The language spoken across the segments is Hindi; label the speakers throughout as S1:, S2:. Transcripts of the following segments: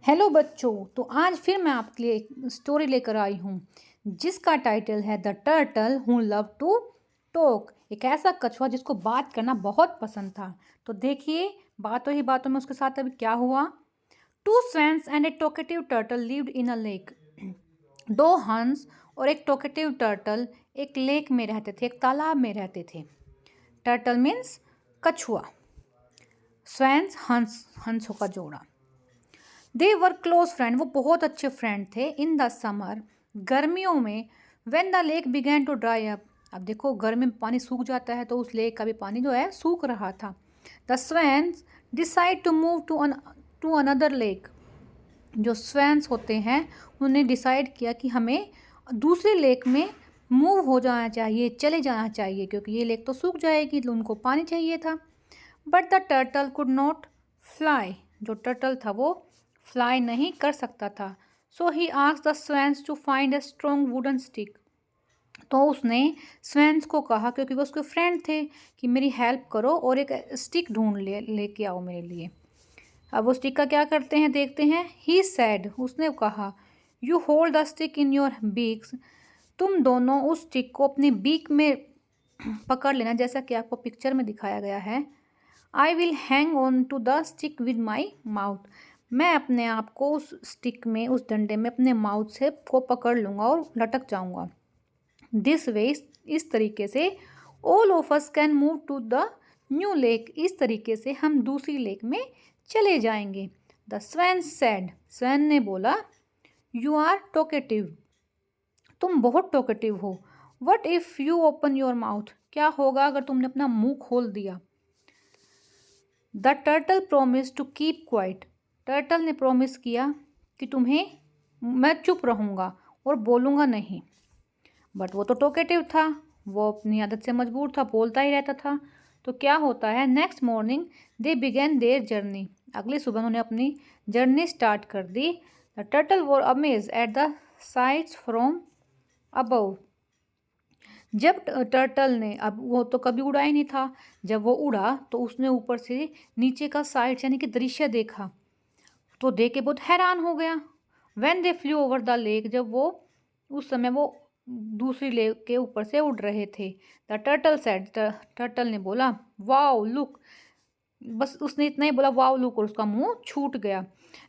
S1: हेलो बच्चों, तो आज फिर मैं आपके लिए एक स्टोरी लेकर आई हूँ जिसका टाइटल है the turtle who love to talk. एक ऐसा कछुआ जिसको बात करना बहुत पसंद था। तो देखिए बातों ही बातों में उसके साथ अभी क्या हुआ। Two swans and a talkative turtle lived in a lake. दो हंस और एक टॉकेटिव टर्टल एक लेक में रहते थे, एक तालाब में रहते थे। टर्टल मीन्स कछुआ, स्वैन्स हंसों का जोड़ा। दे वर क्लोज फ्रेंड, वो बहुत अच्छे फ्रेंड थे। इन द समर, गर्मियों में, when the lake began to dry up, अब देखो गर्मी में पानी सूख जाता है तो उस लेक का भी पानी जो है सूख रहा था। The swans decide to move to another lake. जो स्वैन्स होते हैं उन्होंने डिसाइड किया कि हमें दूसरे लेक में मूव हो जाना चाहिए, चले जाना चाहिए, क्योंकि ये लेक तो सूख जाएगी, तो उनको पानी चाहिए था। But the turtle could not fly, जो टर्टल था वो फ्लाई नहीं कर सकता था। So he asked the swans to find a strong wooden stick. तो उसने स्वैन्स को कहा, क्योंकि वो उसके फ्रेंड थे, कि मेरी हेल्प करो और एक स्टिक ढूंढ लेके आओ मेरे लिए। अब वो स्टिक का क्या करते हैं देखते हैं। ही सैड, उसने कहा, you hold the stick in your beaks, तुम दोनों उस स्टिक को अपने बीक में पकड़ लेना, जैसा कि आपको पिक्चर में दिखाया गया है। I will hang on to the stick with my mouth, मैं अपने आप को उस स्टिक में, उस डंडे में अपने माउथ से को पकड़ लूँगा और लटक जाऊँगा। दिस वे, इस तरीके से, all of us can move to the new lake, इस तरीके से हम दूसरी लेक में चले जाएंगे। द स्वैन सैड, स्वैन ने बोला, यू आर टॉकेटिव, तुम बहुत टॉकेटिव हो। What if you open your mouth, क्या होगा अगर तुमने अपना मुंह खोल दिया। The turtle promise to keep quiet, turtle ने प्रोमिस किया कि मैं चुप रहूँगा और बोलूँगा नहीं। बट वो तो टॉकेटिव था, वो अपनी आदत से मजबूर था, बोलता ही रहता था। तो क्या होता है, next morning they began their journey, अगली सुबह उन्होंने अपनी जर्नी स्टार्ट कर दी। The turtle were amazed at the sights from above, जब टर्टल ने, अब वो तो कभी उड़ा ही नहीं था, जब वो उड़ा तो उसने ऊपर से नीचे का साइड यानी कि दृश्य देखा, तो देख के बहुत हैरान हो गया। When they flu over the lake, जब वो उस समय वो दूसरी लेक के ऊपर से उड़ रहे थे। द टर्टल सेड, टर्टल ने बोला, वाओ लुक, बस उसने इतना ही बोला, वाओ लुक, और उसका मुंह छूट गया।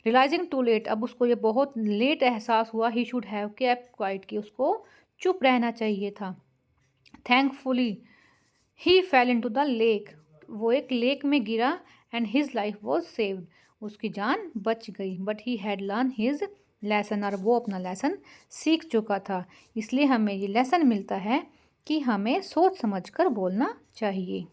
S1: रियलाइजिंग टू लेट, अब उसको ये बहुत लेट एहसास हुआ। He should have kept quite, की उसको चुप रहना चाहिए था। Thankfully he fail into the lake, वो एक लेक में गिरा। And his life was saved, उसकी जान बच गई। But he had learn his lesson, और वो अपना लेसन सीख चुका था। इसलिए हमें ये लेसन मिलता है कि हमें सोच समझ कर बोलना चाहिए।